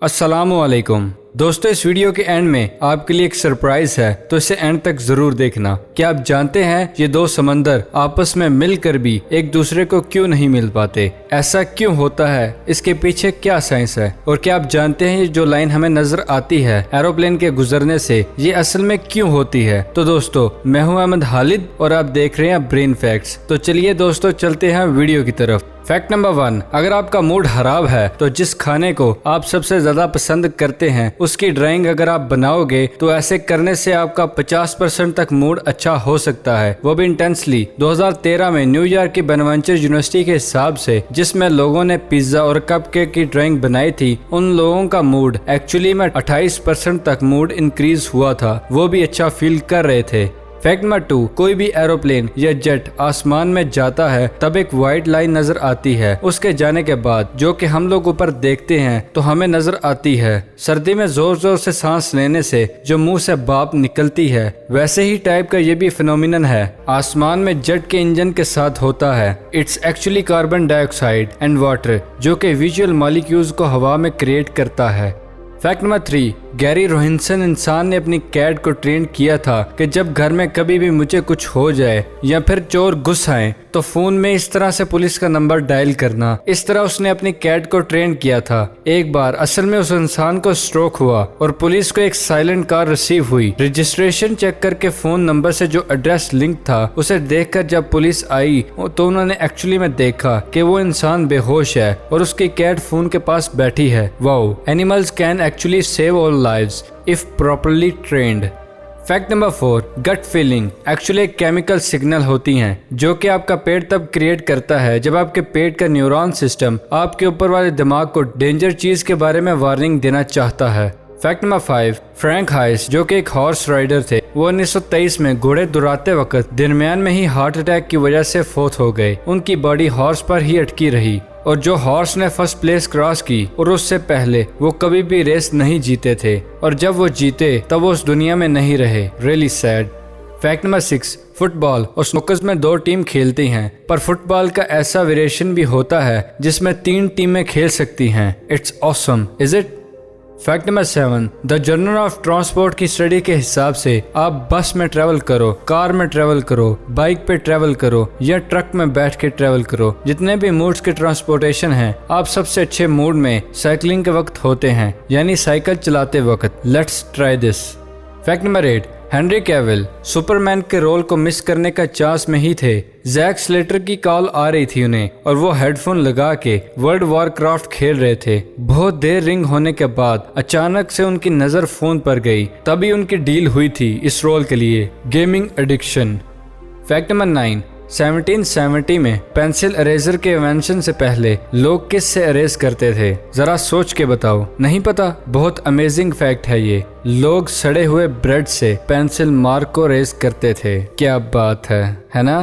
अस्सलामुअलैकुम दोस्तों, इस वीडियो के एंड में आपके लिए एक सरप्राइज है, तो इसे एंड तक जरूर देखना। क्या आप जानते हैं ये दो समंदर आपस में मिलकर भी एक दूसरे को क्यों नहीं मिल पाते? ऐसा क्यों होता है? इसके पीछे क्या साइंस है? और क्या आप जानते हैं ये जो लाइन हमें नजर आती है एरोप्लेन के गुजरने से, ये असल में क्यों होती है? तो दोस्तों, मैं हूं अहमद खालिद और आप देख रहे हैं ब्रेन फैक्ट्स। तो चलिए दोस्तों, चलते हैं वीडियो की तरफ। फैक्ट नंबर 1, अगर आपका मूड खराब है तो जिस खाने को आप सबसे ज्यादा पसंद करते हैं उसकी ड्राइंग अगर आप बनाओगे तो ऐसे करने से आपका 50% तक मूड अच्छा हो सकता है, वो भी इंटेंसली। 2013 में न्यूयॉर्क की बेनवेंचर यूनिवर्सिटी के हिसाब से जिसमें लोगों ने पिज्जा और कपकेक की ड्राइंग बनाई थी, उन लोगों का मूड एक्चुअली में 28% तक मूड इंक्रीज हुआ था, वो भी अच्छा फील कर रहे थे। फैक्ट नंबर 2, कोई भी एरोप्लेन या जेट आसमान में जाता है तब एक व्हाइट लाइन नजर आती है उसके जाने के बाद, जो कि हम लोग ऊपर देखते हैं तो हमें नजर आती है। सर्दी में जोर जोर से सांस लेने से जो मुंह से भाप निकलती है, वैसे ही टाइप का ये भी फिनोमिनन है आसमान में जेट के इंजन के साथ होता है। It's actually carbon dioxide and water, जो कि विजुअल मॉलिक्यूल्स को हवा में क्रिएट करता है। फैक्ट नंबर 3, गैरी रोहिंसन इंसान ने अपनी कैट को ट्रेन किया था कि जब घर में कभी भी मुझे कुछ हो जाए या फिर चोर घुस आए तो फोन में इस तरह से पुलिस का नंबर डायल करना। इस तरह उसने अपनी कैट को ट्रेन किया था। एक बार असल में उस इंसान को स्ट्रोक हुआ और पुलिस को एक साइलेंट कॉल रिसीव हुई। रजिस्ट्रेशन चेक करके फोन नंबर से जो एड्रेस लिंक था उसे देखकर जब पुलिस आई तो उन्होंने एक्चुअली में देखा कि वो इंसान बेहोश है और उसकी कैट फोन के पास बैठी है। Wow, animals can actually save all lives if properly trained. Fact number 4, gut feeling actually एक केमिकल सिग्नल होती हैं जो कि आपका पेट तब क्रिएट करता है जब आपके पेट का न्यूरॉन सिस्टम आपके ऊपर वाले दिमाग को डेंजर चीज के बारे में वार्निंग देना चाहता है। फैक्ट नंबर 5, फ्रैंक हाइस जो कि एक हॉर्स राइडर थे, वो 1923 में घोड़े दुराते वक्त दरमियान में ही हार्ट अटैक की वजह से फोत हो गए। उनकी बॉडी हॉर्स पर ही अटकी रही और जो हॉर्स ने फर्स्ट प्लेस क्रॉस की और उससे पहले वो कभी भी रेस नहीं जीते थे, और जब वो जीते तब वो उस दुनिया में नहीं रहे। Really sad. Fact number 6, football और स्नूकर में 2 टीम खेलती हैं, पर फुटबॉल का ऐसा वेरिएशन भी होता है जिसमें 3 टीमें खेल सकती हैं। It's awesome, is it? Fact number 7, the journal of transport की स्टडी के हिसाब से आप बस में ट्रेवल करो, कार में ट्रेवल करो, बाइक पे ट्रेवल करो या ट्रक में बैठ के ट्रेवल करो, जितने भी मूड्स के ट्रांसपोर्टेशन हैं, आप सबसे अच्छे मूड में साइकिलिंग के वक्त होते हैं, यानी साइकिल चलाते वक्त। Let's try this. Fact number 8, Henry Cavill Superman के रोल को मिस करने का चांस में ही थे। जैक स्लेटर की कॉल आ रही थी उन्हें और वो हेडफोन लगा के वर्ल्ड वॉरक्राफ्ट खेल रहे थे। बहुत देर रिंग होने के बाद अचानक से उनकी नजर फोन पर गई, तभी उनकी डील हुई थी इस रोल के लिए, गेमिंग एडिक्शन। फैक्ट नंबर 9, 1770 में पेंसिल इरेजर के इन्वेंशन से पहले लोग किस से इरेज करते थे? जरा सोच के बताओ। नहीं पता? बहुत अमेजिंग फैक्ट है ये। लोग सड़े हुए ब्रेड से पेंसिल मार्क को इरेज करते थे। क्या बात है ना?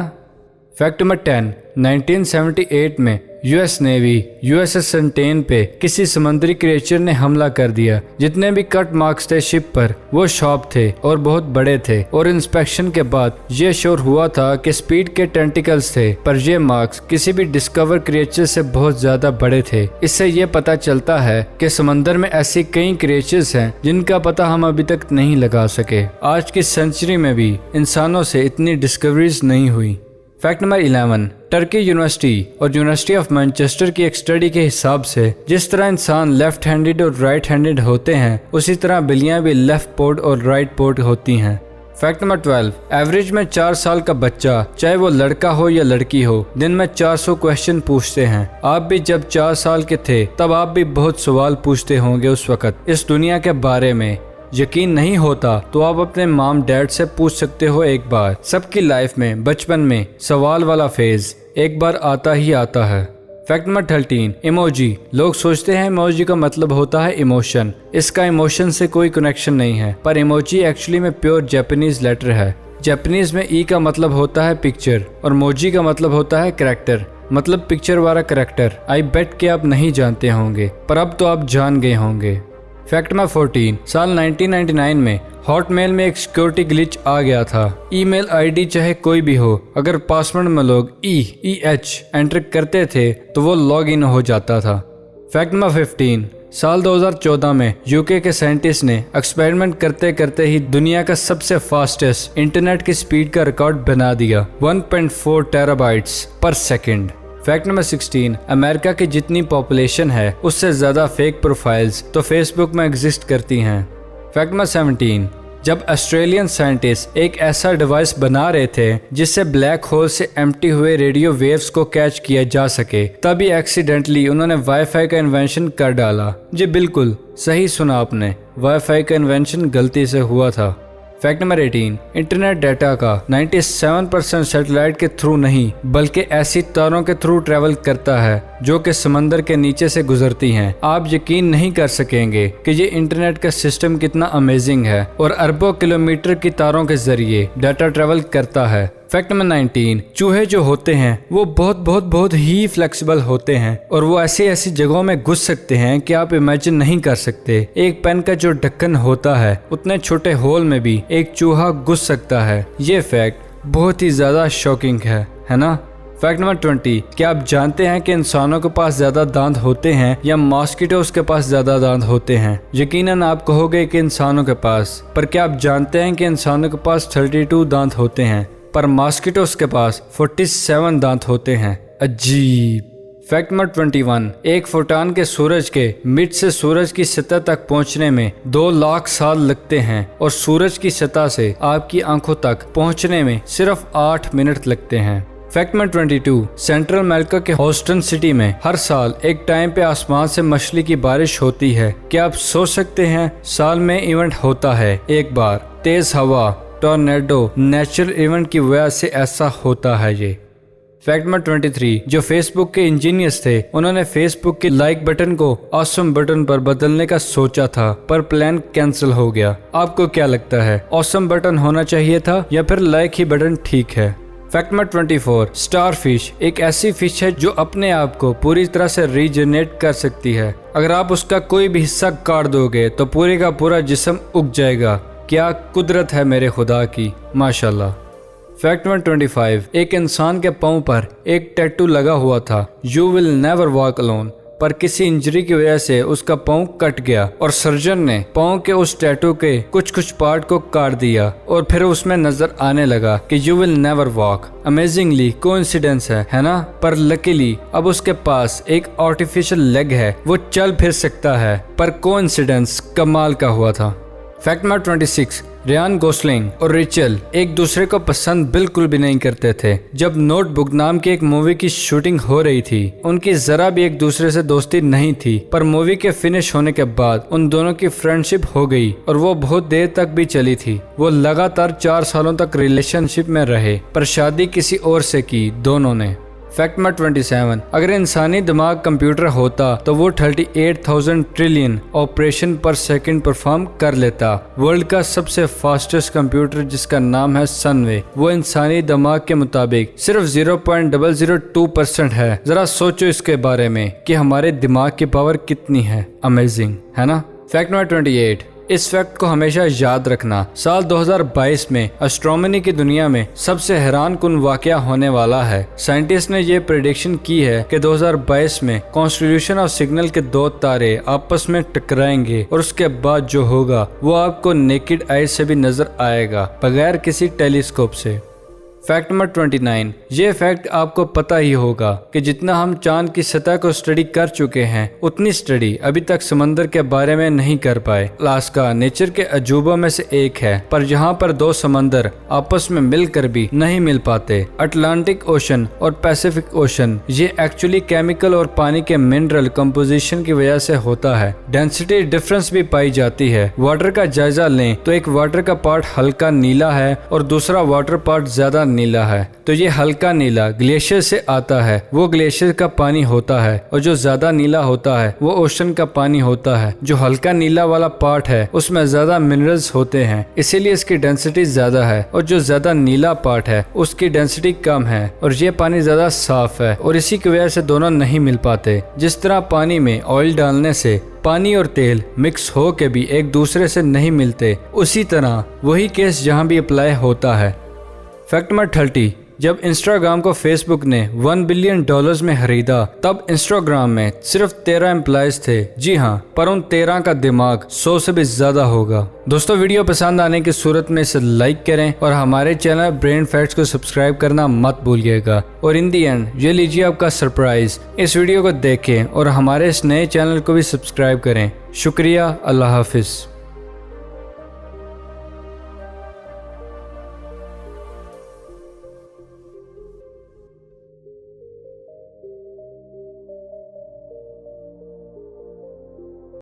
फैक्ट नंबर 10, 1978 में यूएस नेवी यूएसएस सेंटेन पे किसी समुद्री क्रिएचर ने हमला कर दिया। जितने भी कट मार्क्स थे शिप पर वो शार्प थे और बहुत बड़े थे, और इंस्पेक्शन के बाद ये श्योर हुआ था कि स्पीड के टेंटिकल्स थे, पर ये मार्क्स किसी भी डिस्कवर क्रिएचर से बहुत ज्यादा बड़े थे। इससे ये पता चलता है कि समंदर में ऐसी कई क्रिएचर्स हैं जिनका पता हम अभी तक नहीं लगा सके। आज की सेंचुरी में भी इंसानों से इतनी डिस्कवरीज नहीं हुई। फैक्ट नंबर 11, टर्की यूनिवर्सिटी और यूनिवर्सिटी ऑफ मैनचेस्टर की एक स्टडी के हिसाब से जिस तरह इंसान लेफ्ट हैंडेड और राइट हैंडेड होते हैं, उसी तरह बिल्लियां भी लेफ्ट पोर्ट और राइट पोर्ट होती हैं। फैक्ट नंबर 12, एवरेज में 4 साल का बच्चा, चाहे वो लड़का हो या लड़की हो, दिन में 400 क्वेश्चन पूछते हैं। आप भी जब 4 साल के थे तब आप भी बहुत सवाल पूछते होंगे उस वक्त इस दुनिया के बारे में। यकीन नहीं होता तो आप अपने मॉम डैड से पूछ सकते हो एक बार। सबकी लाइफ में बचपन में सवाल वाला फेज एक बार आता ही आता है। Fact number 13, emoji. लोग सोचते हैं इमोजी का मतलब होता है इमोशन। इसका इमोशन से कोई कनेक्शन नहीं है, पर इमोजी एक्चुअली में प्योर जापानीज लेटर है। जापानीज में ई का मतलब होता है पिक्चर और मोजी का मतलब होता है कैरेक्टर, मतलब पिक्चर वाला कैरेक्टर। आई बेट के आप नहीं जानते होंगे, पर अब तो आप जान गए होंगे। फैक्ट नंबर 14, साल 1999 में हॉटमेल में एक सिक्योरिटी ग्लिच आ गया था। ईमेल आईडी चाहे कोई भी हो, अगर पासवर्ड में लोग EH एंटर करते थे तो वो लॉग इन हो जाता था। फैक्ट नंबर 15, साल 2014 में यूके के साइंटिस्ट ने एक्सपेरिमेंट करते करते ही दुनिया का सबसे फास्टेस्ट इंटरनेट की स्पीड का रिकॉर्ड बना दिया, 1.4 टेराबाइट्स पर सेकंड। फैक्ट नंबर 16, अमेरिका की जितनी पॉपुलेशन है उससे ज़्यादा फेक प्रोफाइल्स तो फेसबुक में एग्जिस्ट करती हैं। फैक्ट नंबर 17, जब ऑस्ट्रेलियन साइंटिस्ट एक ऐसा डिवाइस बना रहे थे जिससे ब्लैक होल से एम्प्टी हुए रेडियो वेव्स को कैच किया जा सके, तभी एक्सीडेंटली उन्होंने वाईफाई का इन्वेंशन कर डाला। जी बिल्कुल सही सुना आपने, वाईफाई का इन्वेंशन गलती से हुआ था। फैक्ट नंबर 18, इंटरनेट डाटा का 97% सैटेलाइट के थ्रू नहीं बल्कि ऐसी तारों के थ्रू ट्रेवल करता है जो कि समंदर के नीचे से गुजरती हैं। आप यकीन नहीं कर सकेंगे कि ये इंटरनेट का सिस्टम कितना अमेजिंग है और अरबों किलोमीटर की तारों के जरिए डाटा ट्रेवल करता है। फैक्ट नंबर 19, चूहे जो होते हैं वो बहुत ही फ्लेक्सिबल होते हैं और वो ऐसी जगहों में घुस सकते हैं कि आप इमेजिन नहीं कर सकते। एक पेन का जो ढक्कन होता है उतने छोटे होल में भी एक चूहा घुस सकता है। ये फैक्ट बहुत ही ज्यादा शॉकिंग है ना। फैक्ट नंबर 20, क्या आप जानते हैं कि इंसानों के पास ज्यादा दांत होते हैं या मॉस्किटोज के पास ज्यादा दांत होते हैं? यकीनन आप कहोगे कि इंसानों के पास, पर क्या आप जानते हैं कि इंसानों के पास 32 दांत होते हैं पर मॉस्किटोज के पास 47 दांत होते हैं। अजीब। फैक्ट नंबर 21, एक फोटान के सूरज के मिड से सूरज की सतह तक पहुंचने में 2 लाख साल लगते हैं और सूरज की सतह से आपकी आंखों तक पहुंचने में सिर्फ 8 मिनट लगते हैं। फैक्ट नंबर 22, सेंट्रल अमेरिका के ह्यूस्टन सिटी में हर साल एक टाइम पे आसमान से मछली की बारिश होती है। क्या आप सोच सकते हैं साल में इवेंट होता है एक बार। तेज हवा, टॉर्नेडो, नेचुरल इवेंट की वजह से ऐसा होता है ये। फैक्ट नंबर 23, जो फेसबुक के इंजीनियर्स थे उन्होंने फेसबुक के लाइक बटन को ऑसम बटन पर बदलने का सोचा था पर प्लान कैंसिल हो गया। आपको क्या लगता है, ऑसम बटन होना चाहिए था या फिर लाइक ही बटन ठीक है? फैक्ट नंबर 24, स्टारफिश एक ऐसी फिश है जो अपने आप को पूरी तरह से रीजनरेट कर सकती है। अगर आप उसका कोई भी हिस्सा काट दोगे तो पूरे का पूरा जिस्म उग जाएगा। क्या कुदरत है मेरे खुदा की, माशाल्लाह। फैक्ट नंबर 25, एक इंसान के पाँव पर एक टैटू लगा हुआ था, you will never walk alone, पर किसी इंजरी की वजह से उसका पाँव कट गया और सर्जन ने पाँव के उस टैटू के कुछ पार्ट को काट दिया और फिर उसमें नजर आने लगा कि you will never walk. Amazingly coincidence है ना, पर लकीली अब उसके पास एक आर्टिफिशियल लेग है, वो चल फिर सकता है, पर कोइंसिडेंस कमाल का हुआ था। फैक्ट नंबर 26, रियान गोसलिंग और रिचल एक दूसरे को पसंद बिल्कुल भी नहीं करते थे। जब नोटबुक नाम की एक मूवी की शूटिंग हो रही थी उनकी जरा भी एक दूसरे से दोस्ती नहीं थी, पर मूवी के फिनिश होने के बाद उन दोनों की फ्रेंडशिप हो गई और वो बहुत देर तक भी चली थी। वो लगातार 4 सालों तक रिलेशनशिप में रहे पर शादी किसी और से की दोनों ने। फैक्ट नंबर 27, अगर इंसानी दिमाग कंप्यूटर होता तो वो 38,000 ट्रिलियन ऑपरेशन पर सेकंड परफॉर्म कर लेता। वर्ल्ड का सबसे फास्टेस्ट कंप्यूटर जिसका नाम है सनवे, वो इंसानी दिमाग के मुताबिक सिर्फ 0.002% है। जरा सोचो इसके बारे में कि हमारे दिमाग की पावर कितनी है। अमेजिंग है ना। फैक्ट नंबर 28, इस फैक्ट को हमेशा याद रखना, साल 2022 में एस्ट्रोनॉमी की दुनिया में सबसे हैरानकुन वाकया होने वाला है। साइंटिस्ट ने ये प्रेडिक्शन की है कि 2022 में कॉन्स्टिट्यूशन ऑफ सिग्नल के 2 तारे आपस में टकराएंगे और उसके बाद जो होगा वो आपको नेकेड आई से भी नजर आएगा बगैर किसी टेलीस्कोप से। फैक्ट नंबर 29, ये फैक्ट आपको पता ही होगा कि जितना हम चांद की सतह को स्टडी कर चुके हैं उतनी स्टडी अभी तक समंदर के बारे में नहीं कर पाए। अलास्का नेचर के अजूबों में से एक है, पर यहाँ पर 2 समंदर आपस में मिलकर भी नहीं मिल पाते, अटलांटिक ओशन और पैसिफिक ओशन। ये एक्चुअली केमिकल और पानी के मिनरल कंपोजिशन की वजह से होता है। डेंसिटी डिफरेंस भी पाई जाती है। वाटर का जायजा लें तो एक वाटर का पार्ट हल्का नीला है और दूसरा वाटर पार्ट ज्यादा नीला है। तो ये हल्का नीला ग्लेशियर से आता है, वो ग्लेशियर का पानी होता है, और जो ज्यादा नीला होता है वो ओशन का पानी होता है। जो हल्का नीला वाला पार्ट है उसमें ज्यादा मिनरल्स होते हैं, इसीलिए इसकी डेंसिटी ज्यादा है, और जो ज्यादा नीला पार्ट है उसकी डेंसिटी कम है और ये पानी ज्यादा साफ है, और इसी की वजह से दोनों नहीं मिल पाते। जिस तरह पानी में ऑयल डालने से पानी और तेल मिक्स हो के भी एक दूसरे से नहीं मिलते, उसी तरह वही केस यहाँ भी अप्लाई होता है। फैक्ट नंबर 30, जब इंस्टाग्राम को फेसबुक ने $1 बिलियन में खरीदा तब इंस्टाग्राम में सिर्फ 13 एम्प्लॉयज थे। जी हाँ, पर उन 13 का दिमाग 100 से भी ज्यादा होगा। दोस्तों, वीडियो पसंद आने की सूरत में इसे लाइक करें और हमारे चैनल ब्रेन फैक्ट्स को सब्सक्राइब करना मत भूलिएगा। और इन दी एंड ये लीजिए आपका सरप्राइज। इस वीडियो को देखें और हमारे इस नए चैनल को भी सब्सक्राइब करें। शुक्रिया। अल्लाह हाफिज।